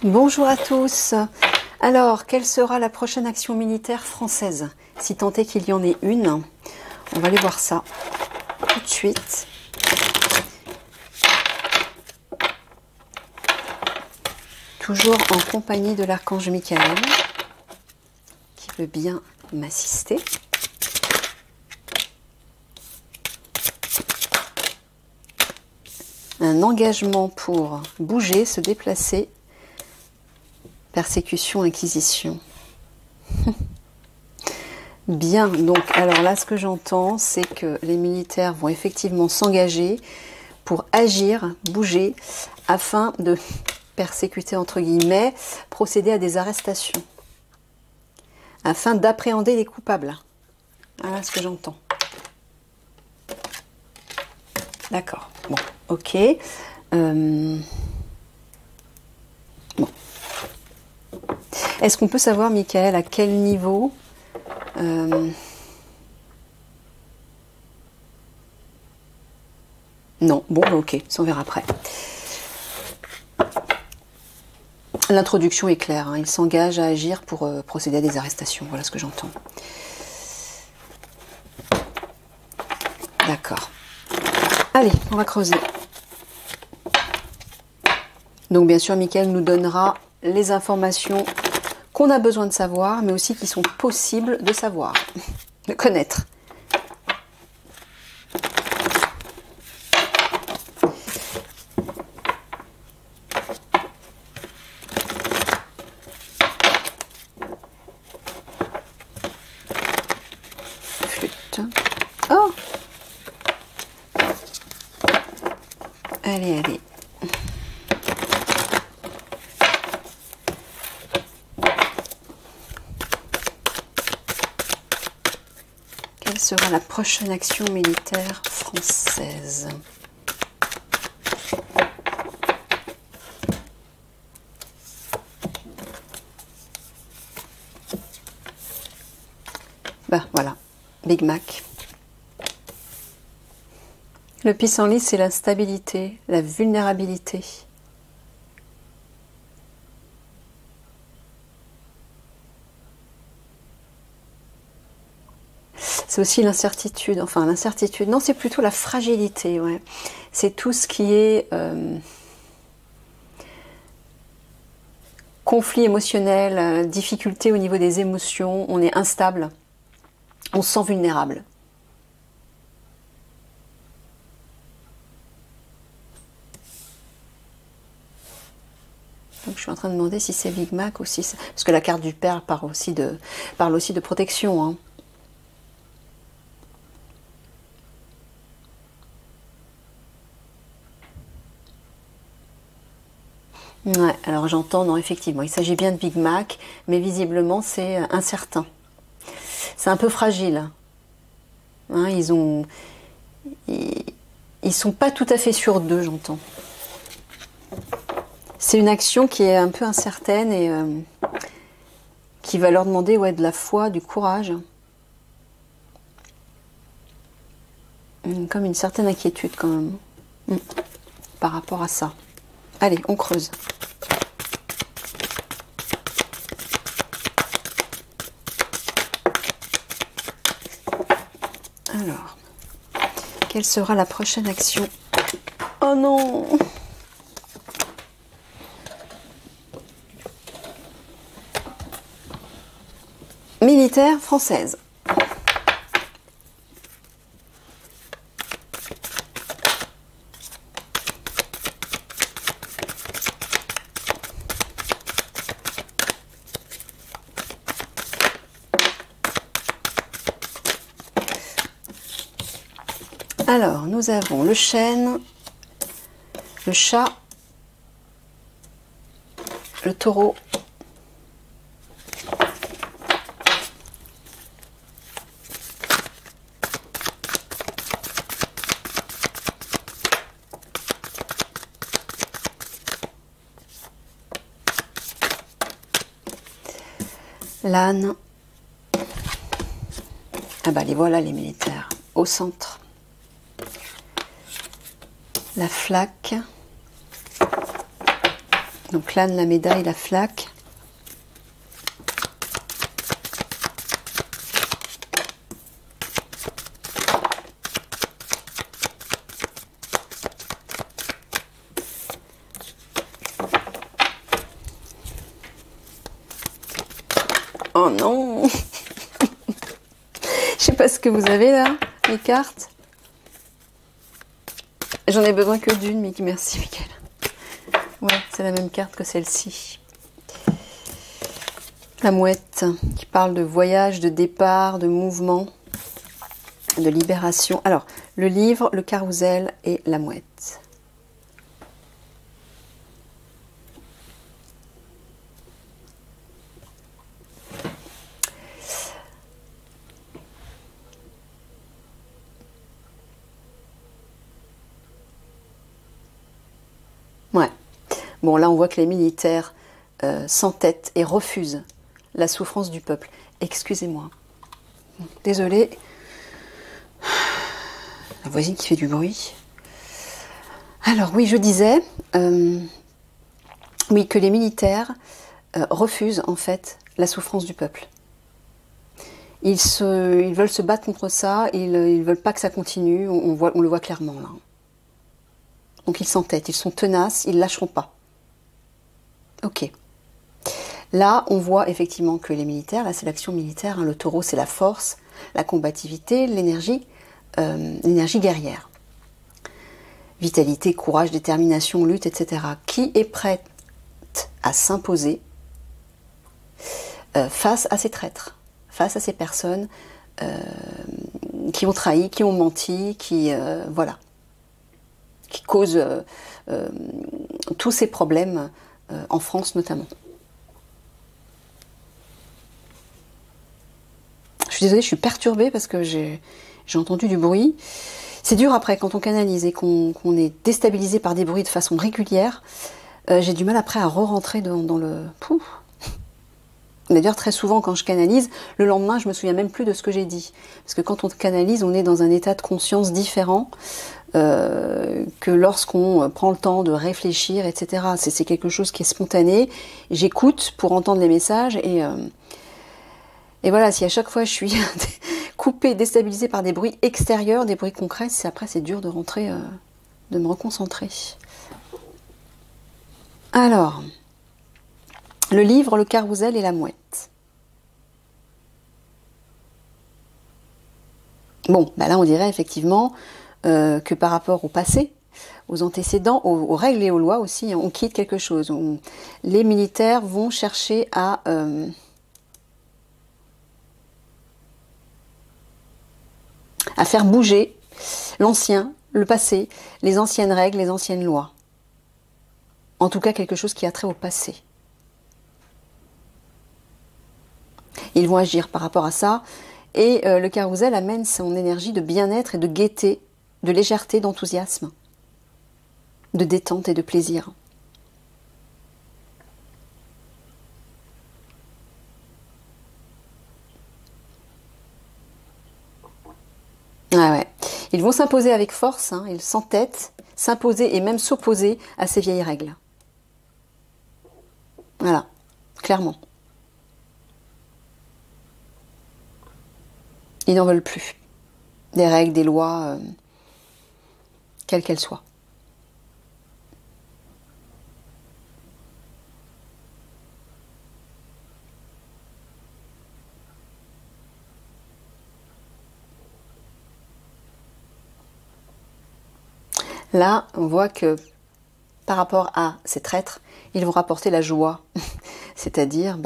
Bonjour à tous. Alors, quelle sera la prochaine action militaire française? Si tant est qu'il y en ait une, on va aller voir ça tout de suite. Toujours en compagnie de l'archange Michael, qui veut bien m'assister. Un engagement pour bouger, se déplacer. Persécution, inquisition. Bien, donc, alors là, ce que j'entends, c'est que les militaires vont effectivement s'engager pour agir, bouger, afin de persécuter, entre guillemets, procéder à des arrestations, afin d'appréhender les coupables. Voilà ce que j'entends. D'accord, bon, ok. Bon. Est-ce qu'on peut savoir, Michael, à quel niveau Non, bon, ok, ça on verra après. L'introduction est claire, hein, il s'engage à agir pour procéder à des arrestations, voilà ce que j'entends. D'accord. Allez, on va creuser. Donc bien sûr, Michael nous donnera les informations qu'on a besoin de savoir, mais aussi qui sont possibles de savoir, de connaître. Flûte. Oh! Allez, allez. Quelle sera la prochaine action militaire française? Bah voilà, Big Mac. Le pissenlit, c'est la stabilité, la vulnérabilité. C'est aussi l'incertitude, enfin l'incertitude, non, c'est plutôt la fragilité, ouais. C'est tout ce qui est conflit émotionnel, difficulté au niveau des émotions, on est instable, on se sent vulnérable. Donc je suis en train de demander si c'est Big Mac aussi, parce que la carte du père parle aussi de protection, hein. Ouais, alors j'entends, non, effectivement, il s'agit bien de Big Mac, mais visiblement c'est incertain. C'est un peu fragile. Hein, ils sont pas tout à fait sûrs d'eux, j'entends. C'est une action qui est un peu incertaine et qui va leur demander, ouais, de la foi, du courage. Comme une certaine inquiétude quand même. Par rapport à ça. Allez, on creuse. Alors, quelle sera la prochaine action? Oh non! Militaire française. Alors, nous avons le chêne, le chat, le taureau, l'âne. Ah bah les voilà les militaires, au centre. La flaque, Donc l'âne, la médaille, la flaque. Oh non. Je sais pas ce que vous avez là, les cartes. J'en ai besoin que d'une, mais merci Mickaël. Ouais, c'est la même carte que celle-ci. La mouette, qui parle de voyage, de départ, de mouvement, de libération. Alors, le livre, le carrousel et la mouette. Ouais. Bon, là, on voit que les militaires s'entêtent et refusent la souffrance du peuple. Excusez-moi. Désolée. La voisine qui fait du bruit. Alors, oui, je disais, oui, que les militaires refusent, en fait, la souffrance du peuple. Ils veulent se battre contre ça, ils ne veulent pas que ça continue, on le voit clairement, là. Donc ils s'entêtent, ils sont tenaces, ils ne lâcheront pas. Ok. Là, on voit effectivement que les militaires, là c'est l'action militaire, hein, le taureau c'est la force, la combativité, l'énergie guerrière. Vitalité, courage, détermination, lutte, etc. Qui est prête à s'imposer face à ces traîtres, face à ces personnes qui ont trahi, qui ont menti, voilà, qui causent tous ces problèmes en France notamment. Je suis désolée, je suis perturbée parce que j'ai entendu du bruit. C'est dur après, quand on canalise et qu'on est déstabilisé par des bruits de façon régulière, j'ai du mal après à re-rentrer dans le... Pouf. D'ailleurs, très souvent, quand je canalise, le lendemain, je me souviens même plus de ce que j'ai dit. Parce que quand on canalise, on est dans un état de conscience différent que lorsqu'on prend le temps de réfléchir, etc. C'est quelque chose qui est spontané. J'écoute pour entendre les messages et voilà, si à chaque fois je suis coupée, déstabilisée par des bruits extérieurs, des bruits concrets, après c'est dur de rentrer, de me reconcentrer. Alors, le livre, le carrousel et la mouette. Bon, bah là on dirait effectivement que par rapport au passé, aux antécédents, aux règles et aux lois aussi, on quitte quelque chose. Les militaires vont chercher à faire bouger l'ancien, le passé, les anciennes règles, les anciennes lois. En tout cas, quelque chose qui a trait au passé. Ils vont agir par rapport à ça. Et le carrousel amène son énergie de bien-être et de gaieté, de légèreté, d'enthousiasme, de détente et de plaisir. Ah ouais. Ils vont s'imposer avec force, hein, ils s'entêtent, s'imposer et même s'opposer à ces vieilles règles. Voilà, clairement. Ils n'en veulent plus. Des règles, des lois, quelles qu'elles soient. Là, on voit que par rapport à ces traîtres, ils vont rapporter la joie. C'est-à-dire,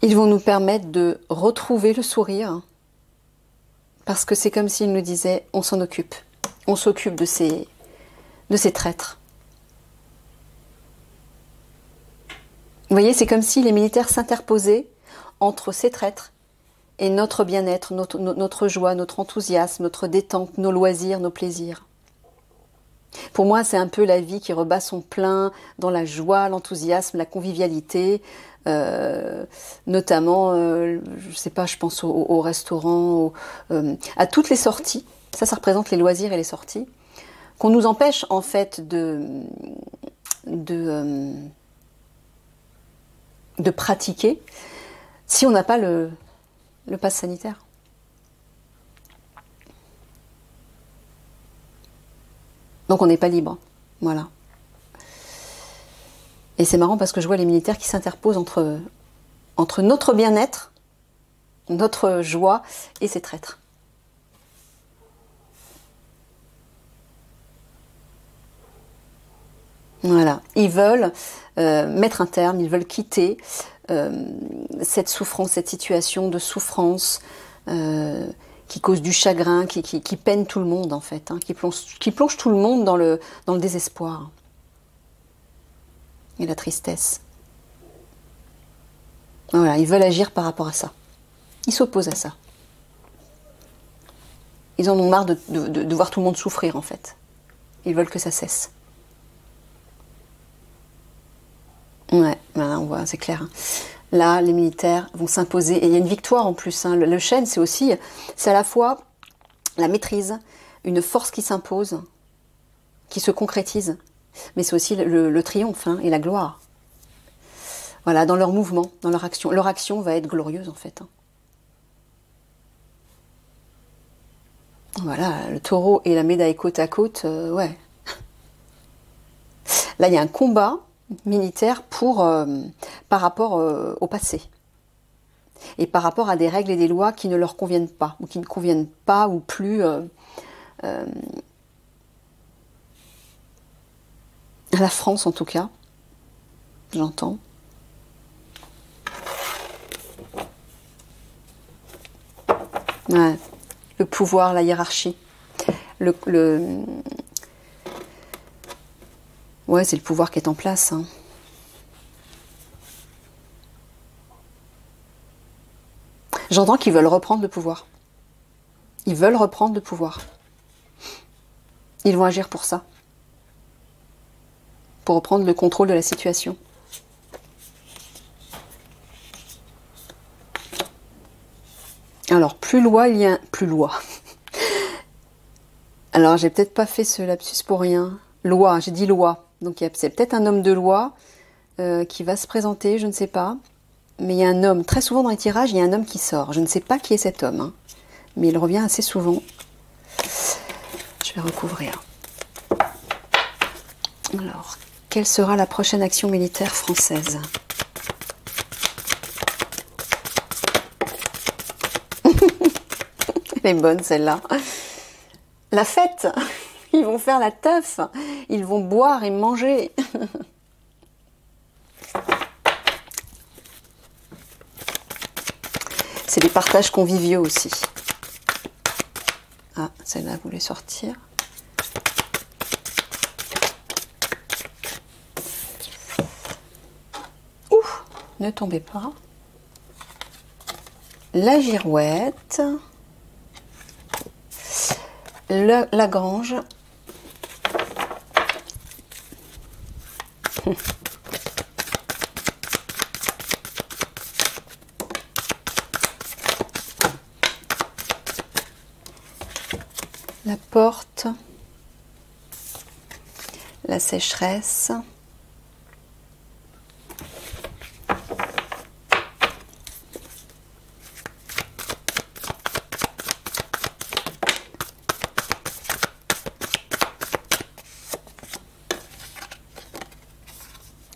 ils vont nous permettre de retrouver le sourire. Parce que c'est comme s'ils nous disaient, on s'en occupe. On s'occupe de ces traîtres. Vous voyez, c'est comme si les militaires s'interposaient entre ces traîtres et notre bien-être, notre joie, notre enthousiasme, notre détente, nos loisirs, nos plaisirs. Pour moi, c'est un peu la vie qui rebat son plein dans la joie, l'enthousiasme, la convivialité, notamment, je sais pas, je pense au restaurant, à toutes les sorties. Ça représente les loisirs et les sorties, qu'on nous empêche en fait de pratiquer si on n'a pas le pass sanitaire. Donc on n'est pas libre, voilà. Et c'est marrant parce que je vois les militaires qui s'interposent entre notre bien-être, notre joie et ces traîtres. Voilà, ils veulent mettre un terme, ils veulent quitter cette souffrance, cette situation de souffrance qui cause du chagrin, qui peine tout le monde en fait, hein, qui plonge tout le monde dans le désespoir et la tristesse. Voilà, ils veulent agir par rapport à ça. Ils s'opposent à ça. Ils en ont marre de voir tout le monde souffrir en fait. Ils veulent que ça cesse. Ouais, voilà, on voit, c'est clair. Hein. Là, les militaires vont s'imposer. Et il y a une victoire en plus. Hein. Le chêne, c'est à la fois la maîtrise, une force qui s'impose, qui se concrétise. Mais c'est aussi le triomphe hein, et la gloire. Voilà, dans leur mouvement, dans leur action. Leur action va être glorieuse en fait. Hein. Voilà, le taureau et la médaille côte à côte, ouais. Là, il y a un combat militaire par rapport au passé. Et par rapport à des règles et des lois qui ne leur conviennent pas, ou qui ne conviennent pas, ou plus à la France en tout cas, j'entends. Ouais. Le pouvoir, la hiérarchie. Ouais, c'est le pouvoir qui est en place. Hein. J'entends qu'ils veulent reprendre le pouvoir. Ils veulent reprendre le pouvoir. Ils vont agir pour ça. Pour reprendre le contrôle de la situation. Alors, plus loi, il y a... Plus loi. Alors, j'ai peut-être pas fait ce lapsus pour rien. Loi, j'ai dit loi. Donc, c'est peut-être un homme de loi qui va se présenter, je ne sais pas. Mais il y a un homme, très souvent dans les tirages, il y a un homme qui sort. Je ne sais pas qui est cet homme. Hein, mais il revient assez souvent. Je vais recouvrir. Alors, quelle sera la prochaine action militaire française ? Elle est bonne celle-là. La fête. Ils vont faire la teuf. Ils vont boire et manger. C'est des partages conviviaux aussi. Ah, celle-là voulait sortir. Ouf, ne tombez pas. La girouette. La grange. La porte. La sécheresse.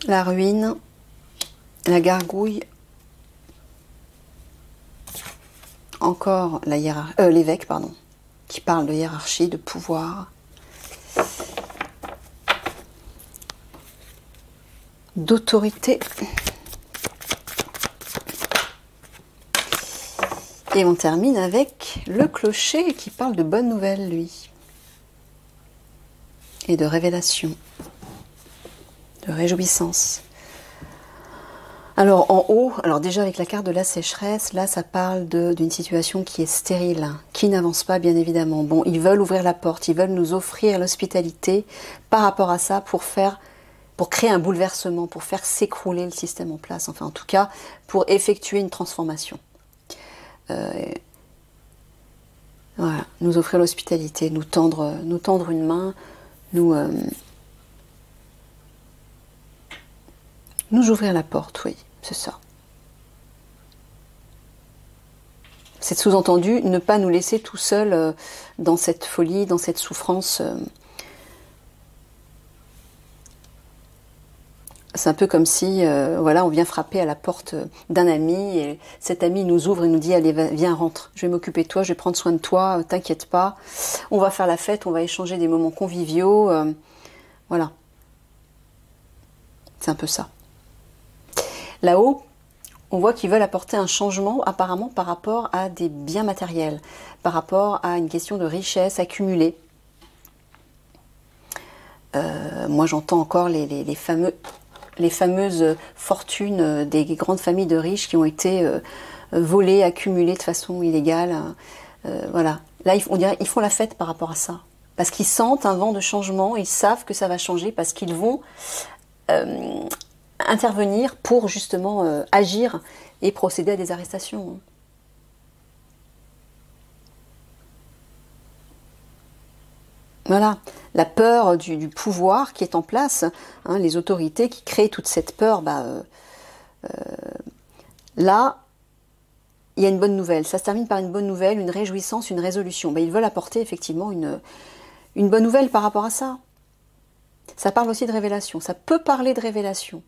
La ruine, la gargouille, encore l'évêque, pardon, qui parle de hiérarchie, de pouvoir, d'autorité. Et on termine avec le clocher qui parle de bonnes nouvelles, lui, et de révélation. De réjouissance. Alors en haut, alors déjà avec la carte de la sécheresse, là ça parle d'une situation qui est stérile, qui n'avance pas bien évidemment. Bon, ils veulent ouvrir la porte, ils veulent nous offrir l'hospitalité par rapport à ça pour créer un bouleversement, pour faire s'écrouler le système en place, enfin en tout cas pour effectuer une transformation. Voilà, nous offrir l'hospitalité, nous tendre une main, Nous ouvrir la porte, oui, c'est ça. C'est sous-entendu ne pas nous laisser tout seuls dans cette folie, dans cette souffrance. C'est un peu comme si, voilà, on vient frapper à la porte d'un ami et cet ami nous ouvre et nous dit allez, viens, rentre, je vais m'occuper de toi, je vais prendre soin de toi, t'inquiète pas, on va faire la fête, on va échanger des moments conviviaux, voilà. C'est un peu ça. Là-haut, on voit qu'ils veulent apporter un changement apparemment par rapport à des biens matériels, par rapport à une question de richesse accumulée. Moi j'entends encore les fameuses fortunes des grandes familles de riches qui ont été volées, accumulées de façon illégale. Voilà. Là, on dirait ils font la fête par rapport à ça. Parce qu'ils sentent un vent de changement, ils savent que ça va changer, parce qu'ils vont intervenir pour justement agir et procéder à des arrestations. Voilà, la peur du pouvoir qui est en place, hein, les autorités qui créent toute cette peur, là, il y a une bonne nouvelle. Ça se termine par une bonne nouvelle, une réjouissance, une résolution. Ils veulent apporter effectivement une bonne nouvelle par rapport à ça. Ça parle aussi de révélation, ça peut parler de révélation.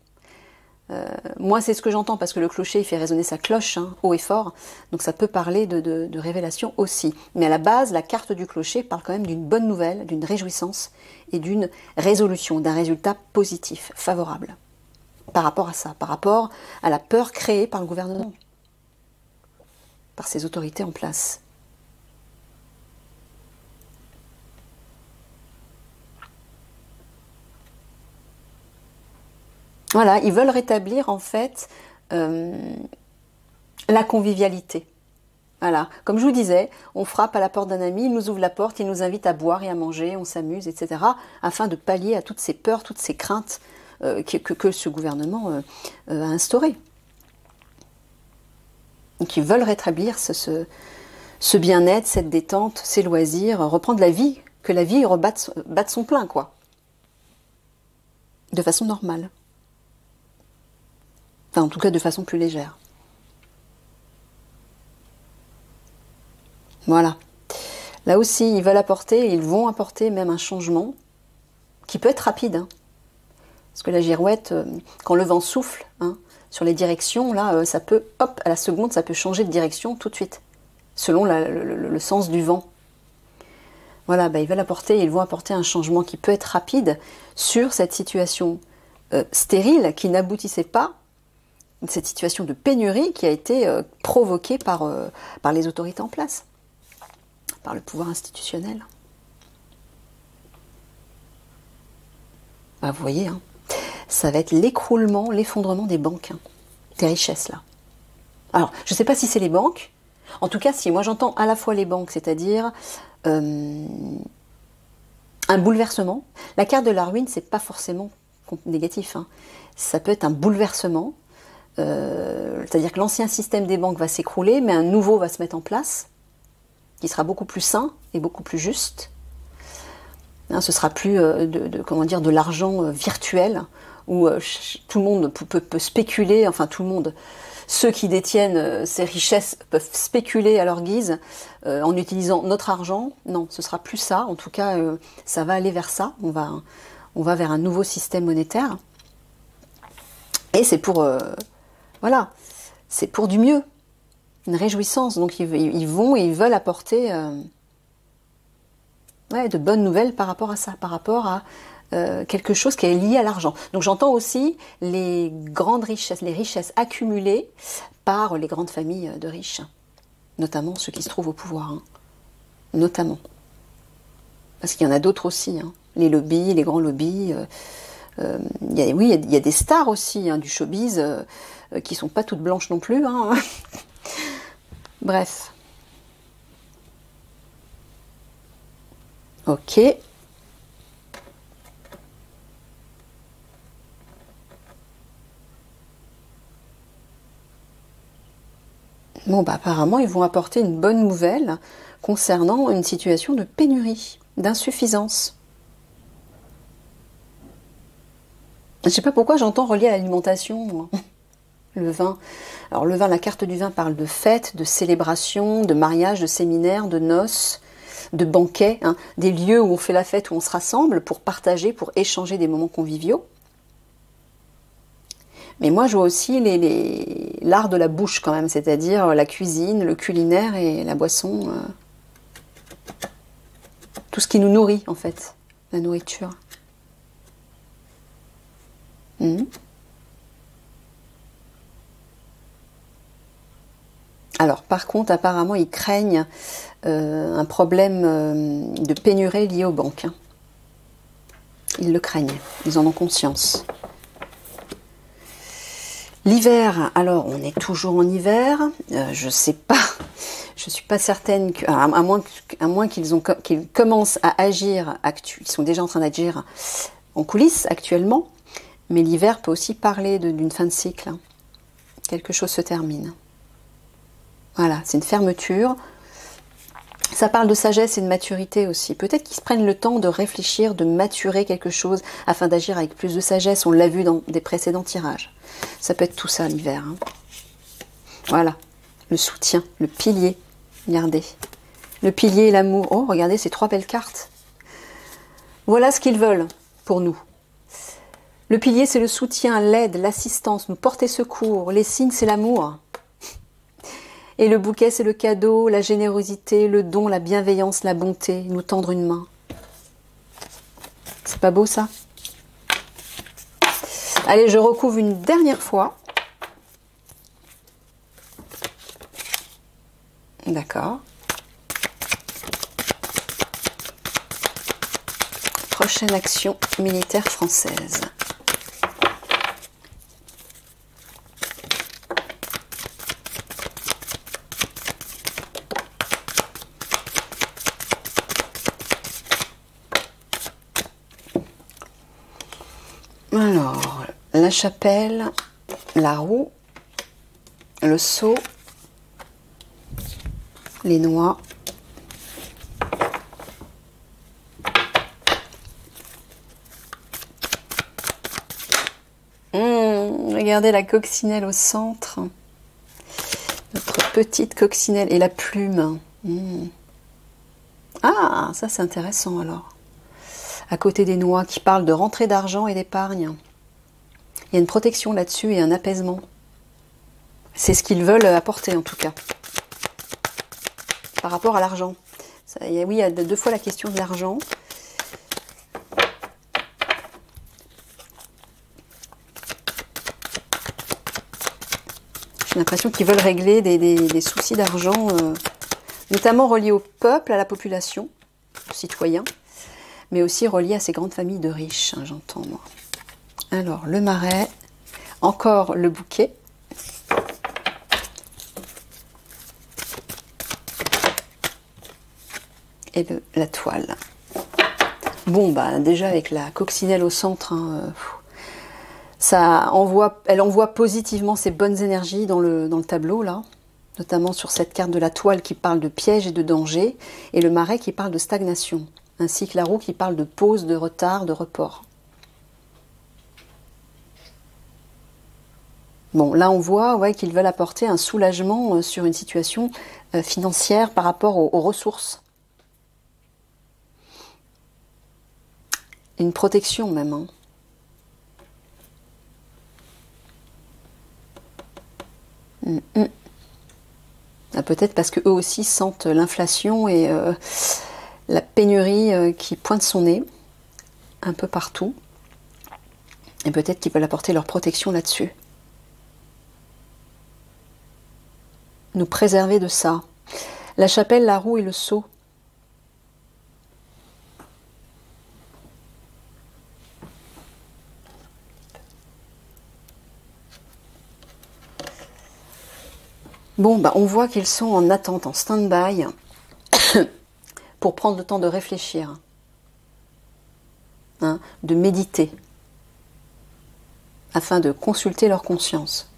Moi, c'est ce que j'entends parce que le clocher, il fait résonner sa cloche, hein, haut et fort. Donc ça peut parler de révélation aussi. Mais à la base, la carte du clocher parle quand même d'une bonne nouvelle, d'une réjouissance et d'une résolution, d'un résultat positif, favorable. Par rapport à ça, par rapport à la peur créée par le gouvernement, par ses autorités en place. Voilà, ils veulent rétablir en fait la convivialité. Voilà, comme je vous disais, on frappe à la porte d'un ami, il nous ouvre la porte, il nous invite à boire et à manger, on s'amuse, etc. afin de pallier à toutes ces peurs, toutes ces craintes que ce gouvernement a instaurées. Donc ils veulent rétablir ce bien-être, cette détente, ces loisirs, reprendre la vie, que la vie batte son plein, quoi. De façon normale. Enfin, en tout cas, de façon plus légère. Voilà. Là aussi, ils vont apporter même un changement qui peut être rapide. Hein. Parce que la girouette, quand le vent souffle hein, sur les directions, là, ça peut, hop, à la seconde, ça peut changer de direction tout de suite, selon le sens du vent. Voilà, ils vont apporter un changement qui peut être rapide sur cette situation stérile qui n'aboutissait pas, cette situation de pénurie qui a été provoquée par les autorités en place, par le pouvoir institutionnel. Vous voyez, hein, ça va être l'écroulement, l'effondrement des banques, hein, des richesses là. Alors, je ne sais pas si c'est les banques, en tout cas si moi j'entends à la fois les banques, c'est-à-dire un bouleversement. La carte de la ruine, c'est pas forcément négatif, hein. Ça peut être un bouleversement. C'est-à-dire que l'ancien système des banques va s'écrouler, mais un nouveau va se mettre en place, qui sera beaucoup plus sain et beaucoup plus juste. Hein, ce sera plus de l'argent virtuel, où tout le monde peut spéculer, enfin tout le monde, ceux qui détiennent ces richesses peuvent spéculer à leur guise en utilisant notre argent. Non, ce sera plus ça, en tout cas ça va aller vers ça, on va vers un nouveau système monétaire. Et c'est pour... voilà, c'est pour du mieux, une réjouissance. Donc ils vont et ils veulent apporter de bonnes nouvelles par rapport à ça, par rapport à quelque chose qui est lié à l'argent. Donc j'entends aussi les grandes richesses, les richesses accumulées par les grandes familles de riches, notamment ceux qui se trouvent au pouvoir, hein. Notamment. Parce qu'il y en a d'autres aussi, hein. Les lobbies, les grands lobbies. Il y a des stars aussi hein, du showbiz qui sont pas toutes blanches non plus. Hein. Bref. Ok. Bon, apparemment, ils vont apporter une bonne nouvelle concernant une situation de pénurie, d'insuffisance. Je sais pas pourquoi j'entends relié à l'alimentation, moi. Le vin. Alors le vin, la carte du vin parle de fêtes, de célébrations, de mariages, de séminaires, de noces, de banquets, hein, des lieux où on fait la fête, où on se rassemble pour partager, pour échanger des moments conviviaux. Mais moi, je vois aussi l'art de la bouche quand même, c'est-à-dire la cuisine, le culinaire et la boisson. Tout ce qui nous nourrit, en fait, la nourriture. Alors, par contre, apparemment, ils craignent un problème de pénurie lié aux banques. Hein. Ils le craignent, ils en ont conscience. L'hiver, alors on est toujours en hiver, je sais pas, je suis pas certaine, à moins qu'ils commencent à agir, ils sont déjà en train d'agir en coulisses actuellement, mais l'hiver peut aussi parler d'une fin de cycle, hein. Quelque chose se termine. Voilà, c'est une fermeture. Ça parle de sagesse et de maturité aussi. Peut-être qu'ils se prennent le temps de réfléchir, de maturer quelque chose afin d'agir avec plus de sagesse. On l'a vu dans des précédents tirages. Ça peut être tout ça l'hiver. Hein. Voilà, le soutien, le pilier. Regardez. Le pilier et l'amour. Oh, regardez ces 3 belles cartes. Voilà ce qu'ils veulent pour nous. Le pilier, c'est le soutien, l'aide, l'assistance, nous porter secours. Les signes, c'est l'amour. Et le bouquet, c'est le cadeau, la générosité, le don, la bienveillance, la bonté, nous tendre une main. C'est pas beau ça? Allez, je recouvre une dernière fois. D'accord. Prochaine action militaire française. Alors, la chapelle, la roue, le seau, les noix, regardez la coccinelle au centre, notre petite coccinelle et la plume. Ah, ça c'est intéressant alors. À côté des noix qui parlent de rentrée d'argent et d'épargne. Il y a une protection là-dessus et un apaisement. C'est ce qu'ils veulent apporter en tout cas. Par rapport à l'argent. Oui, il y a 2 fois la question de l'argent. J'ai l'impression qu'ils veulent régler des soucis d'argent, notamment reliés au peuple, à la population, aux citoyens, mais aussi reliés à ces grandes familles de riches, hein, j'entends moi. Alors, le marais, encore le bouquet. Et la toile. Bon, bah déjà avec la coccinelle au centre, hein, elle envoie positivement ses bonnes énergies dans le tableau, là. Notamment sur cette carte de la toile qui parle de piège et de danger, et le marais qui parle de stagnation, ainsi que la roue qui parle de pause, de retard, de report. Bon, là on voit qu'ils veulent apporter un soulagement sur une situation financière par rapport aux ressources. Une protection même. Hein. Peut-être parce qu'eux aussi sentent l'inflation et la pénurie qui pointe son nez un peu partout. Et peut-être qu'ils veulent apporter leur protection là-dessus. Nous préserver de ça. La chapelle, la roue et le seau. Bon, bah, on voit qu'ils sont en attente, en stand-by, pour prendre le temps de réfléchir, hein, de méditer, afin de consulter leur conscience.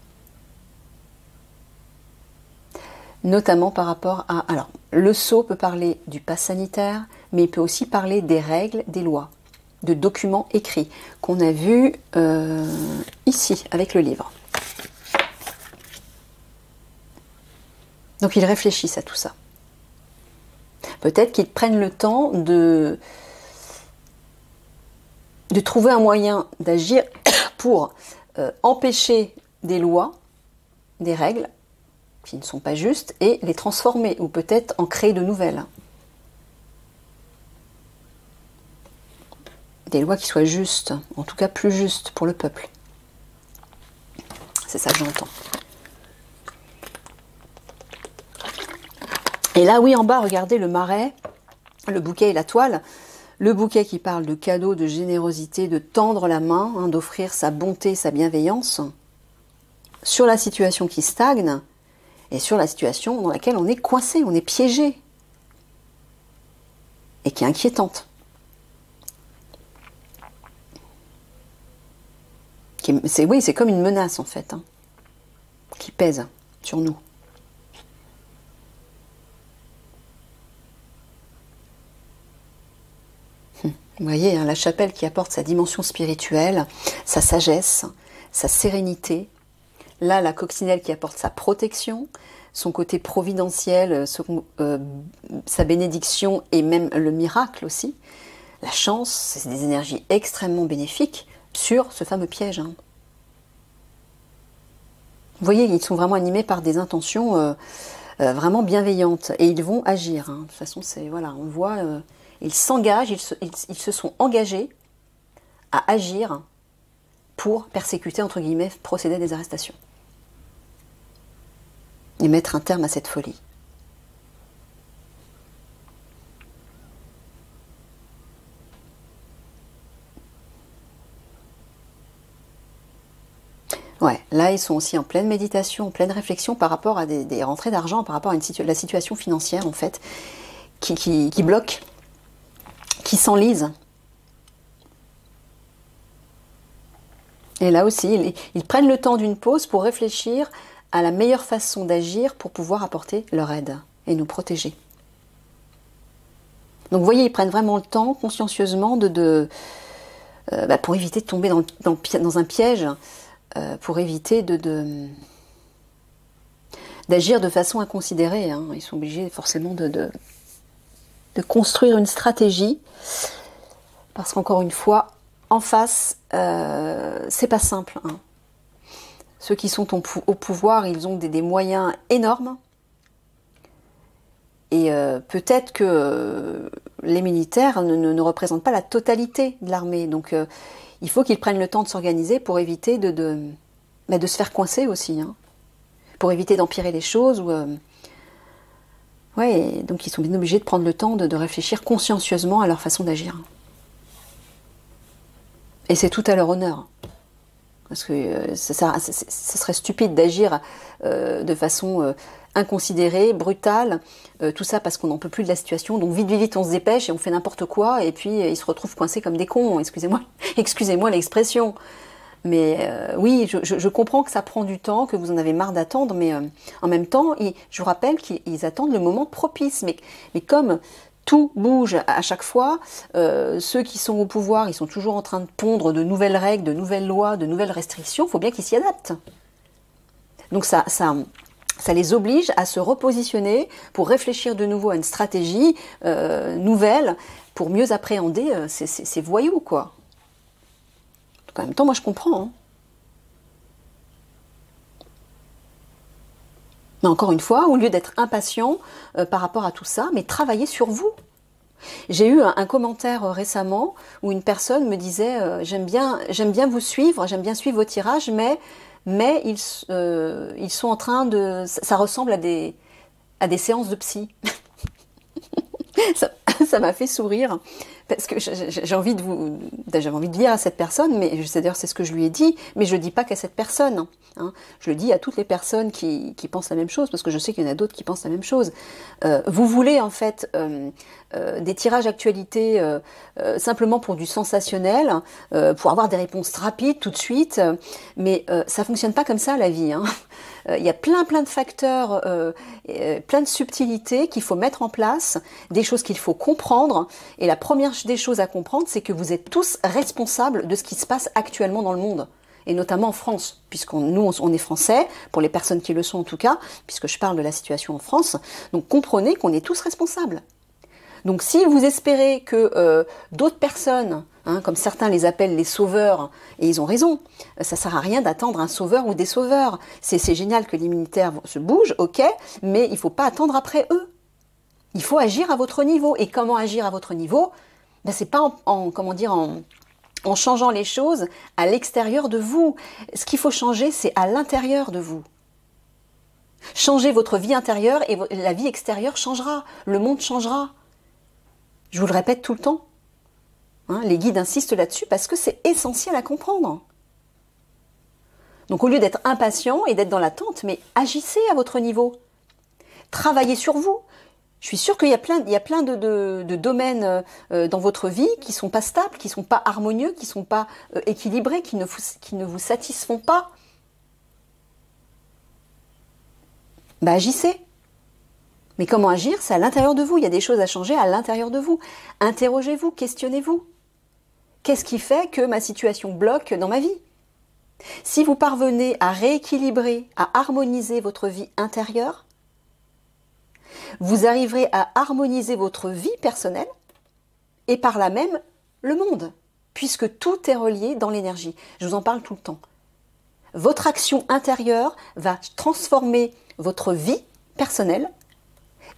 Notamment par rapport à... Alors, le sceau peut parler du pass sanitaire, mais il peut aussi parler des règles, des lois. de documents écrits qu'on a vu ici avec le livre. Donc ils réfléchissent à tout ça. Peut-être qu'ils prennent le temps de trouver un moyen d'agir pour empêcher des lois, des règles qui ne sont pas justes et les transformer ou peut-être en créer de nouvelles. Des lois qui soient justes, en tout cas plus justes pour le peuple. C'est ça que j'entends. Et là, oui, en bas, regardez le marais, le bouquet et la toile. Le bouquet qui parle de cadeaux, de générosité, de tendre la main, hein, d'offrir sa bonté, sa bienveillance sur la situation qui stagne et sur la situation dans laquelle on est coincé, on est piégé et qui est inquiétante. Oui, c'est comme une menace en fait, hein, qui pèse sur nous. Vous voyez, hein, la chapelle qui apporte sa dimension spirituelle, sa sagesse, sa sérénité. Là, la coccinelle qui apporte sa protection, son côté providentiel, sa bénédiction et même le miracle aussi. La chance, c'est des énergies extrêmement bénéfiques sur ce fameux piège. Hein. Vous voyez, ils sont vraiment animés par des intentions vraiment bienveillantes et ils vont agir. Hein. De toute façon, voilà, on voit, ils s'engagent, ils se sont engagés à agir pour persécuter, entre guillemets, procéder à des arrestations et mettre un terme à cette folie. Ouais, là ils sont aussi en pleine méditation, en pleine réflexion par rapport à des rentrées d'argent, par rapport à la situation financière en fait, qui bloque, qui s'enlise. Et là aussi, ils prennent le temps d'une pause pour réfléchir à la meilleure façon d'agir pour pouvoir apporter leur aide et nous protéger. Donc vous voyez, ils prennent vraiment le temps, consciencieusement, pour éviter de tomber dans un piège, pour éviter d'agir de façon inconsidérée. Hein. Ils sont obligés forcément de construire une stratégie, parce qu'encore une fois, en face, c'est pas simple. Hein. Ceux qui sont au pouvoir, ils ont des moyens énormes. Et peut-être que les militaires ne représentent pas la totalité de l'armée. Donc il faut qu'ils prennent le temps de s'organiser pour éviter de se faire coincer aussi. Hein. Pour éviter d'empirer les choses. Ouais, donc ils sont bien obligés de prendre le temps de réfléchir consciencieusement à leur façon d'agir. Et c'est tout à leur honneur. Parce que ça serait stupide d'agir de façon inconsidérée, brutale, tout ça parce qu'on n'en peut plus de la situation, donc vite on se dépêche et on fait n'importe quoi, et puis ils se retrouvent coincés comme des cons, excusez-moi l'expression. Mais oui, je comprends que ça prend du temps, que vous en avez marre d'attendre, mais en même temps, je vous rappelle qu'ils attendent le moment propice, mais comme tout bouge à chaque fois. Ceux qui sont au pouvoir, ils sont toujours en train de pondre de nouvelles règles, de nouvelles lois, de nouvelles restrictions. Il faut bien qu'ils s'y adaptent. Donc ça les oblige à se repositionner pour réfléchir de nouveau à une stratégie nouvelle pour mieux appréhender ces voyous, quoi. Donc, en même temps, moi je comprends. Hein. Mais encore une fois, au lieu d'être impatient par rapport à tout ça, mais travaillez sur vous. J'ai eu un commentaire récemment où une personne me disait j'aime bien vous suivre, j'aime bien suivre vos tirages, mais ils sont en train de... Ça ressemble à des séances de psy. Ça m'a fait sourire. Parce que j'avais envie de dire à cette personne, mais d'ailleurs c'est ce que je lui ai dit, mais je ne le dis pas qu'à cette personne. Hein. Je le dis à toutes les personnes qui pensent la même chose, parce que je sais qu'il y en a d'autres qui pensent la même chose. Vous voulez en fait des tirages actualités simplement pour du sensationnel, pour avoir des réponses rapides tout de suite, mais ça fonctionne pas comme ça la vie. Hein. Il y a plein de facteurs, plein de subtilités qu'il faut mettre en place, des choses qu'il faut comprendre. Et la première des choses à comprendre, c'est que vous êtes tous responsables de ce qui se passe actuellement dans le monde. Et notamment en France, nous, on est français, pour les personnes qui le sont en tout cas, puisque je parle de la situation en France. Donc comprenez qu'on est tous responsables. Donc si vous espérez que d'autres personnes, comme certains les appellent les sauveurs, et ils ont raison, ça sert à rien d'attendre un sauveur ou des sauveurs. C'est génial que les militaires se bougent, ok, mais il ne faut pas attendre après eux. Il faut agir à votre niveau. Et comment agir à votre niveau? C'est pas en changeant les choses à l'extérieur de vous. Ce qu'il faut changer, c'est à l'intérieur de vous. Changez votre vie intérieure et la vie extérieure changera. Le monde changera. Je vous le répète tout le temps. Les guides insistent là-dessus parce que c'est essentiel à comprendre. Donc au lieu d'être impatient et d'être dans l'attente, mais agissez à votre niveau. Travaillez sur vous. Je suis sûre qu'il y a plein de domaines dans votre vie qui ne sont pas stables, qui ne sont pas harmonieux, qui ne sont pas équilibrés, qui ne vous satisfont pas. Agissez. Mais comment agir? C'est à l'intérieur de vous. Il y a des choses à changer à l'intérieur de vous. Interrogez-vous, questionnez-vous. Qu'est-ce qui fait que ma situation bloque dans ma vie? Si vous parvenez à rééquilibrer, à harmoniser votre vie intérieure, vous arriverez à harmoniser votre vie personnelle et par là même le monde, puisque tout est relié dans l'énergie. Je vous en parle tout le temps. Votre action intérieure va transformer votre vie personnelle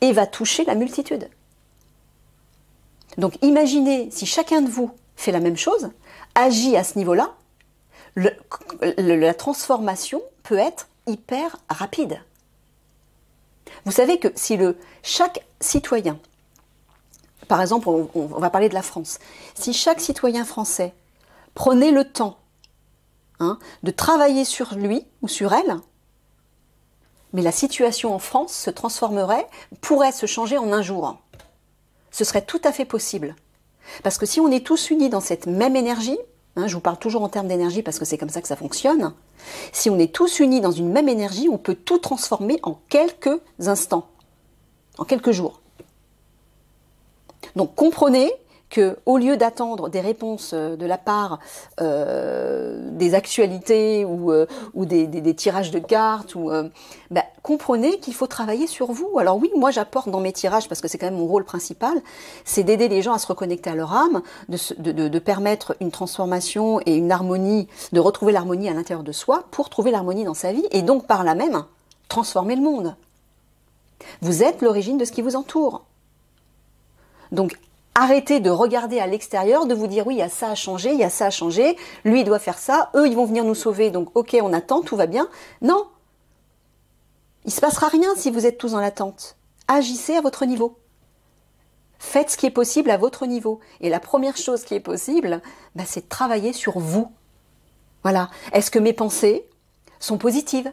et va toucher la multitude. Donc imaginez si chacun de vous fait la même chose, agit à ce niveau-là, la transformation peut être hyper rapide. Vous savez que si chaque citoyen, par exemple, on va parler de la France, si chaque citoyen français prenait le temps de travailler sur lui ou sur elle, mais la situation en France se transformerait, pourrait se changer en un jour. Ce serait tout à fait possible. Parce que si on est tous unis dans cette même énergie, je vous parle toujours en termes d'énergie parce que c'est comme ça que ça fonctionne, si on est tous unis dans une même énergie, on peut tout transformer en quelques instants, en quelques jours. Donc comprenez qu'au lieu d'attendre des réponses de la part des actualités ou des tirages de cartes, comprenez qu'il faut travailler sur vous. Alors oui, moi j'apporte dans mes tirages, parce que c'est quand même mon rôle principal, c'est d'aider les gens à se reconnecter à leur âme, de permettre une transformation et une harmonie, de retrouver l'harmonie à l'intérieur de soi pour trouver l'harmonie dans sa vie et donc par là même transformer le monde. Vous êtes l'origine de ce qui vous entoure. Donc arrêtez de regarder à l'extérieur, de vous dire oui, il y a ça à changer, il y a ça à changer, lui il doit faire ça, eux ils vont venir nous sauver, donc ok, on attend, tout va bien. Non, il ne se passera rien si vous êtes tous dans l'attente. Agissez à votre niveau. Faites ce qui est possible à votre niveau. Et la première chose qui est possible, c'est de travailler sur vous. Voilà. Est-ce que mes pensées sont positives?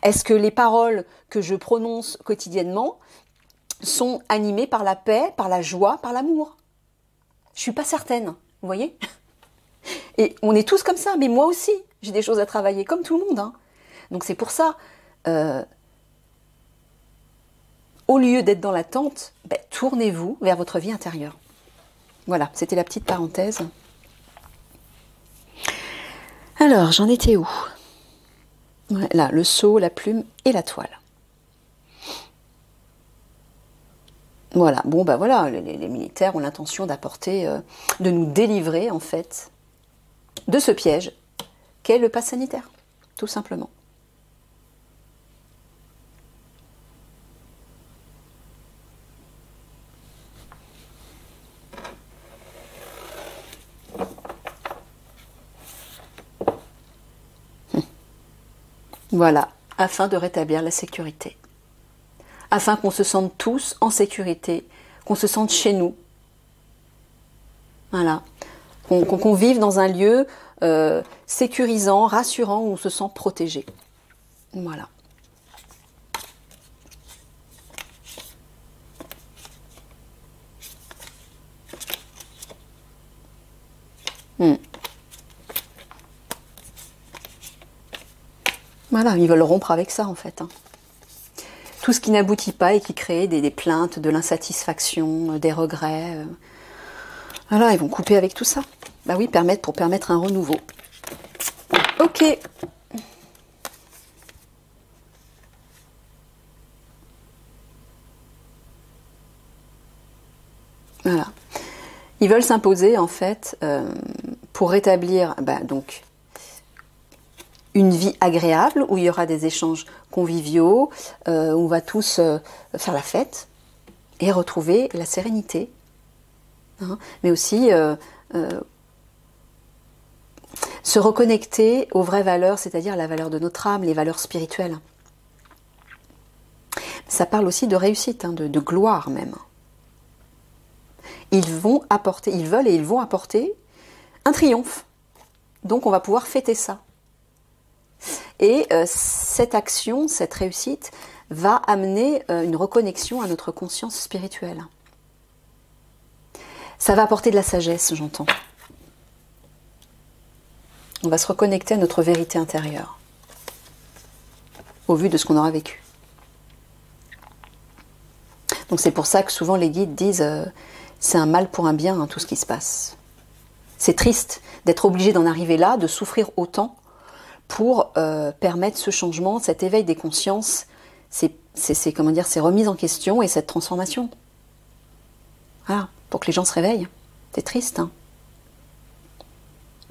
Est-ce que les paroles que je prononce quotidiennement sont animées par la paix, par la joie, par l'amour? Je ne suis pas certaine, vous voyez? Et on est tous comme ça, mais moi aussi, j'ai des choses à travailler, comme tout le monde. Donc c'est pour ça, au lieu d'être dans l'attente, tournez-vous vers votre vie intérieure. Voilà, c'était la petite parenthèse. Alors, j'en étais où? Là, le seau, la plume et la toile. Voilà, voilà, les militaires ont l'intention d'apporter, de nous délivrer en fait de ce piège qu'est le pass sanitaire, tout simplement. Voilà, afin de rétablir la sécurité. Afin qu'on se sente tous en sécurité, qu'on se sente chez nous. Voilà. Qu'on vive dans un lieu sécurisant, rassurant, où on se sent protégé. Voilà. Voilà, ils veulent rompre avec ça en fait. Tout ce qui n'aboutit pas et qui crée des plaintes, de l'insatisfaction, des regrets. Voilà, ils vont couper avec tout ça. Bah oui, pour permettre un renouveau. Ok. Voilà. Ils veulent s'imposer, en fait, pour rétablir donc une vie agréable, où il y aura des échanges conviviaux, où on va tous faire la fête et retrouver la sérénité. Hein, mais aussi se reconnecter aux vraies valeurs, c'est-à-dire la valeur de notre âme, les valeurs spirituelles. Ça parle aussi de réussite, hein, de gloire même. Ils veulent et ils vont apporter un triomphe. Donc on va pouvoir fêter ça. Et cette action, cette réussite, va amener une reconnexion à notre conscience spirituelle. Ça va apporter de la sagesse, j'entends. On va se reconnecter à notre vérité intérieure, au vu de ce qu'on aura vécu. Donc c'est pour ça que souvent les guides disent c'est un mal pour un bien, hein, tout ce qui se passe. C'est triste d'être obligé d'en arriver là, de souffrir autant pour permettre ce changement, cet éveil des consciences, ces remises en question et cette transformation. Voilà, pour que les gens se réveillent. C'est triste, hein.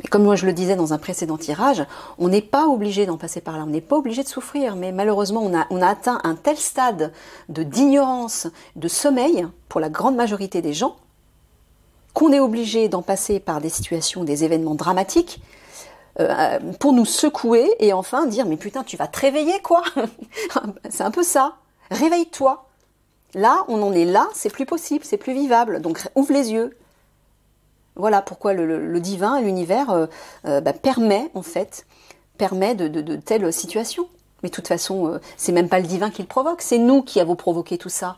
Mais comme moi je le disais dans un précédent tirage, on n'est pas obligé d'en passer par là, on n'est pas obligé de souffrir, mais malheureusement on a atteint un tel stade d'ignorance, de sommeil, pour la grande majorité des gens, qu'on est obligé d'en passer par des situations, des événements dramatiques, pour nous secouer et enfin dire mais putain tu vas te réveiller quoi. C'est un peu ça, réveille-toi. Là on en est là, c'est plus possible, c'est plus vivable, donc ouvre les yeux. Voilà pourquoi le divin, l'univers permet de telles situations. Mais de toute façon, c'est même pas le divin qui le provoque, c'est nous qui avons provoqué tout ça.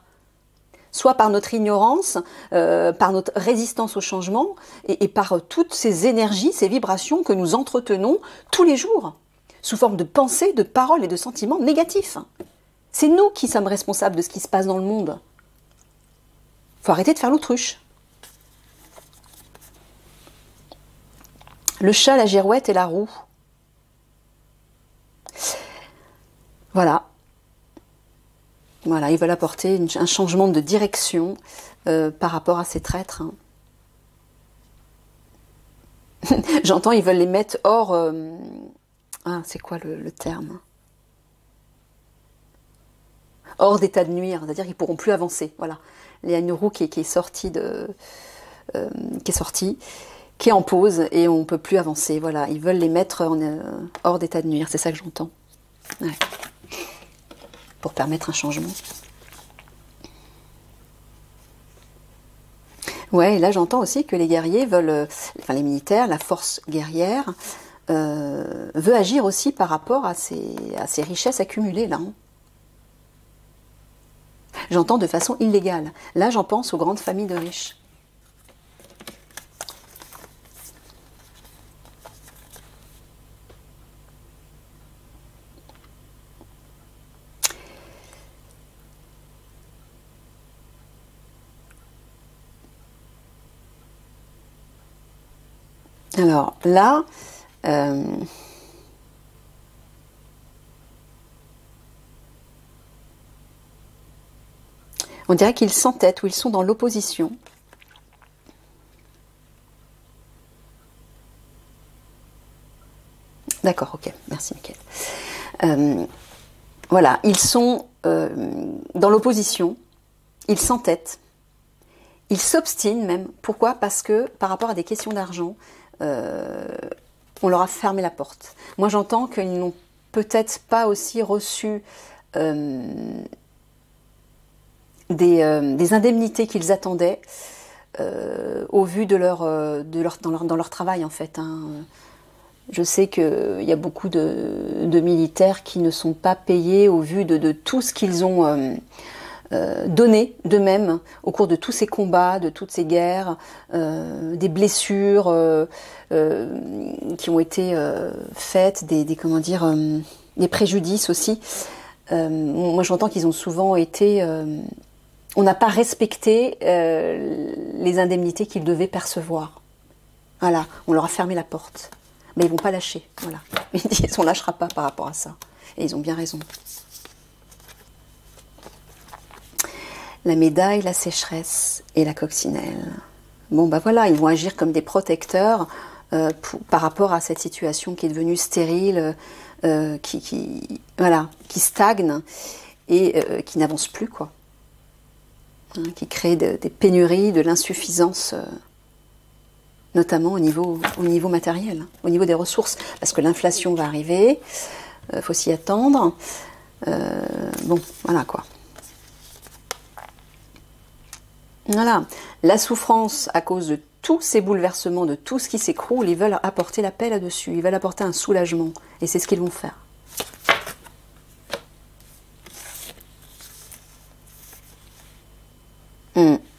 Soit par notre ignorance, par notre résistance au changement, et par toutes ces énergies, ces vibrations que nous entretenons tous les jours, sous forme de pensées, de paroles et de sentiments négatifs. C'est nous qui sommes responsables de ce qui se passe dans le monde. Faut arrêter de faire l'autruche. Le chat, la girouette et la roue. Voilà. Voilà, ils veulent apporter un changement de direction par rapport à ces traîtres. Hein. J'entends, ils veulent les mettre hors... c'est quoi le terme? Hors d'état de nuire, c'est-à-dire qu'ils ne pourront plus avancer. Voilà. Il y a une roue qui est sortie qui est en pause et on ne peut plus avancer. Voilà, ils veulent les mettre hors d'état de nuire, c'est ça que j'entends. Ouais. Pour permettre un changement. Ouais, et là j'entends aussi que les guerriers veulent, les militaires, la force guerrière, veut agir aussi par rapport à ces richesses accumulées là. Hein. J'entends de façon illégale. Là j'en pense aux grandes familles de riches. Alors là, on dirait qu'ils s'entêtent ou ils sont dans l'opposition. D'accord, ok, merci Mickaël. Voilà, ils sont dans l'opposition, ils s'entêtent, ils s'obstinent même. Pourquoi? Parce que par rapport à des questions d'argent, on leur a fermé la porte. Moi j'entends qu'ils n'ont peut-être pas aussi reçu des indemnités qu'ils attendaient au vu dans leur travail en fait. Hein. Je sais qu'il y a beaucoup de militaires qui ne sont pas payés au vu de tout ce qu'ils ont donné d'eux-mêmes au cours de tous ces combats, de toutes ces guerres, des blessures qui ont été faites, des préjudices aussi. Moi j'entends qu'ils ont souvent été on n'a pas respecté les indemnités qu'ils devaient percevoir. Voilà, on leur a fermé la porte. Mais ils vont pas lâcher, voilà. Ils disent on lâchera pas par rapport à ça. Et ils ont bien raison. La médaille, la sécheresse et la coccinelle. Bon, bah voilà, ils vont agir comme des protecteurs par rapport à cette situation qui est devenue stérile, qui stagne et qui n'avance plus, quoi. Hein, qui crée des pénuries, de l'insuffisance, notamment au niveau matériel, au niveau des ressources, parce que l'inflation va arriver, faut s'y attendre. Bon, voilà quoi. Voilà, la souffrance à cause de tous ces bouleversements, de tout ce qui s'écroule, ils veulent apporter la paix là-dessus, ils veulent apporter un soulagement, et c'est ce qu'ils vont faire.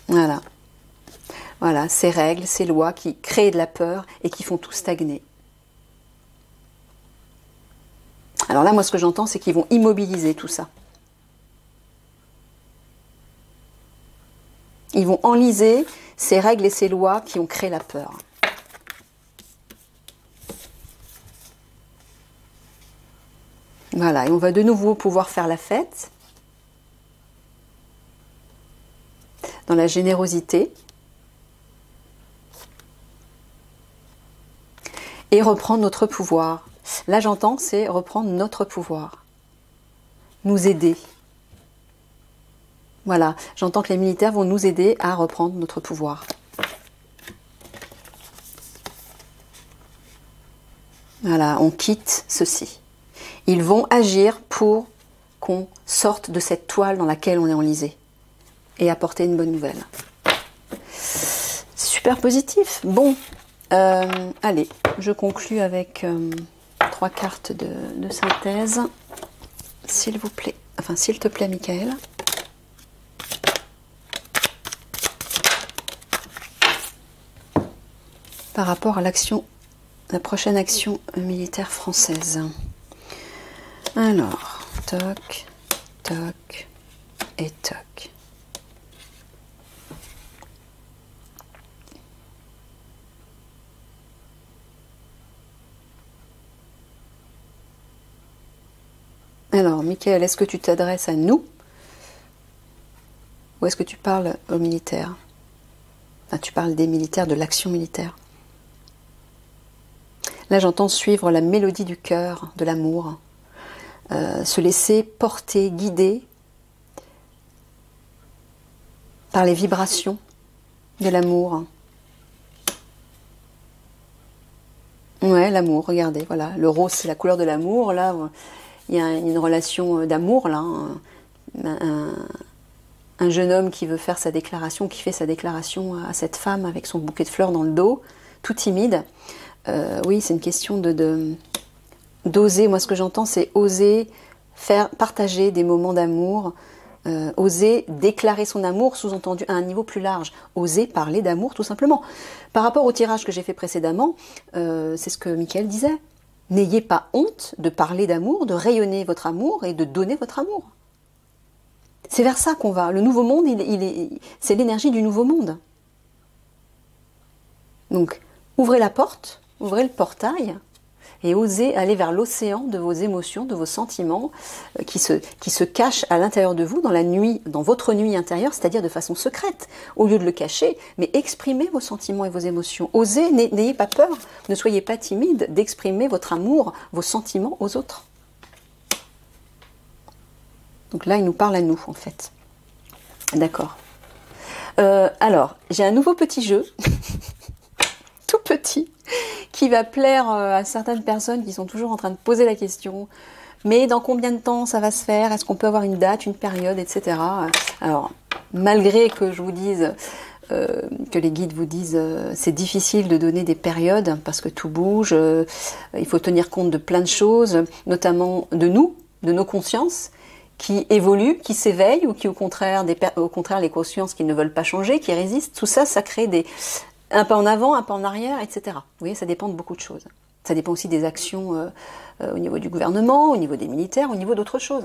Voilà. Voilà, ces règles, ces lois qui créent de la peur et qui font tout stagner. Alors là, moi, ce que j'entends, c'est qu'ils vont immobiliser tout ça. Ils vont enliser ces règles et ces lois qui ont créé la peur. Voilà, et on va de nouveau pouvoir faire la fête dans la générosité et reprendre notre pouvoir. Là, j'entends, c'est reprendre notre pouvoir, nous aider. Voilà, j'entends que les militaires vont nous aider à reprendre notre pouvoir. Voilà, on quitte ceci. Ils vont agir pour qu'on sorte de cette toile dans laquelle on est enlisé et apporter une bonne nouvelle. Super positif. Bon, allez, je conclus avec 3 cartes de synthèse, s'il vous plaît. Enfin, s'il te plaît, Michael. Par rapport à la prochaine action militaire française. Alors, toc, toc et toc. Alors, Michael, est-ce que tu t'adresses à nous ou est-ce que tu parles aux militaires? Enfin, tu parles des militaires, de l'action militaire. Là, j'entends suivre la mélodie du cœur, de l'amour, se laisser porter, guider par les vibrations de l'amour. Ouais, l'amour, regardez, voilà. Le rose, c'est la couleur de l'amour. Là, il y a une relation d'amour, là. Un jeune homme qui veut faire sa déclaration, qui fait sa déclaration à cette femme avec son bouquet de fleurs dans le dos, tout timide. Oui, c'est une question d'oser. Moi, ce que j'entends, c'est oser partager des moments d'amour, oser déclarer son amour, sous-entendu à un niveau plus large, oser parler d'amour, tout simplement. Par rapport au tirage que j'ai fait précédemment, c'est ce que Michael disait. N'ayez pas honte de parler d'amour, de rayonner votre amour et de donner votre amour. C'est vers ça qu'on va. Le nouveau monde, c'est l'énergie du nouveau monde. Donc, ouvrez la porte, ouvrez le portail et osez aller vers l'océan de vos émotions, de vos sentiments qui se cachent à l'intérieur de vous, dans la nuit, dans votre nuit intérieure, c'est-à-dire de façon secrète, au lieu de le cacher, mais exprimez vos sentiments et vos émotions. Osez, n'ayez pas peur, ne soyez pas timide d'exprimer votre amour, vos sentiments aux autres. Donc là, il nous parle à nous, en fait. D'accord. Alors, j'ai un nouveau petit jeu, tout petit, qui va plaire à certaines personnes qui sont toujours en train de poser la question. Mais dans combien de temps ça va se faire? Est-ce qu'on peut avoir une date, une période, etc. Alors, malgré que je vous dise, que les guides vous disent c'est difficile de donner des périodes parce que tout bouge, il faut tenir compte de plein de choses, notamment de nous, de nos consciences, qui évoluent, qui s'éveillent ou qui au contraire les consciences qui ne veulent pas changer, qui résistent. Tout ça, ça crée un pas en avant, un pas en arrière, etc. Vous voyez, ça dépend de beaucoup de choses. Ça dépend aussi des actions au niveau du gouvernement, au niveau des militaires, au niveau d'autres choses.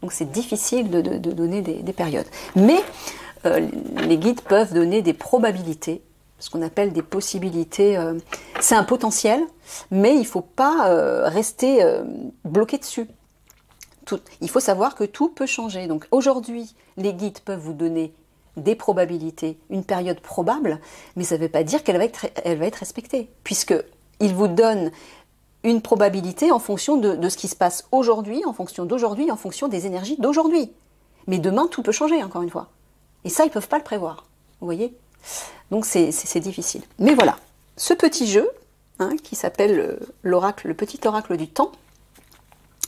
Donc c'est difficile de donner des périodes. Mais les guides peuvent donner des probabilités, ce qu'on appelle des possibilités. C'est un potentiel, mais il ne faut pas rester bloqué dessus. Il faut savoir que tout peut changer. Donc aujourd'hui, les guides peuvent vous donner des probabilités, une période probable, mais ça ne veut pas dire qu'elle va être respectée, puisqu'ils vous donnent une probabilité en fonction de ce qui se passe aujourd'hui, en fonction d'aujourd'hui, en fonction des énergies d'aujourd'hui. Mais demain, tout peut changer, encore une fois. Et ça, ils ne peuvent pas le prévoir. Vous voyez? Donc c'est difficile. Mais voilà, ce petit jeu, qui s'appelle l'oracle, le petit oracle du temps,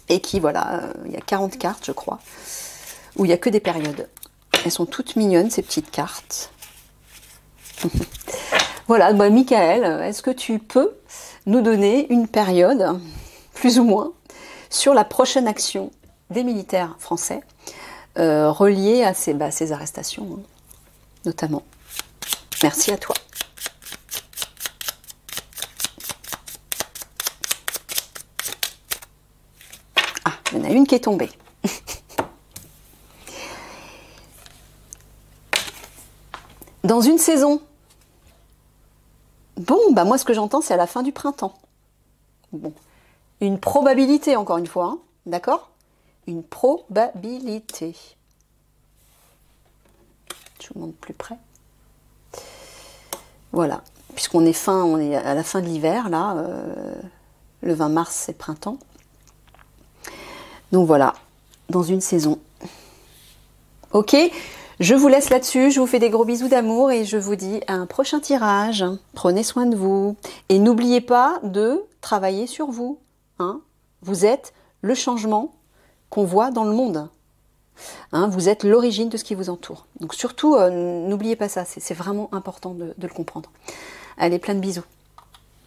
et qui, voilà, il y a 40 cartes, je crois, où il n'y a que des périodes. Elles sont toutes mignonnes, ces petites cartes. Voilà, Michael, est-ce que tu peux nous donner une période, plus ou moins, sur la prochaine action des militaires français reliée à ces arrestations, notamment. Merci à toi. Ah, il y en a une qui est tombée. Dans une saison. Bon, moi ce que j'entends c'est à la fin du printemps. Bon, une probabilité encore une fois, d'accord? Une probabilité. Je vous montre plus près. Voilà, puisqu'on est à la fin de l'hiver là, le 20 mars c'est printemps. Donc voilà, dans une saison. Ok, je vous laisse là-dessus, je vous fais des gros bisous d'amour et je vous dis à un prochain tirage. Prenez soin de vous et n'oubliez pas de travailler sur vous. Vous êtes le changement qu'on voit dans le monde. Vous êtes l'origine de ce qui vous entoure. Donc surtout, n'oubliez pas ça, c'est vraiment important de le comprendre. Allez, plein de bisous.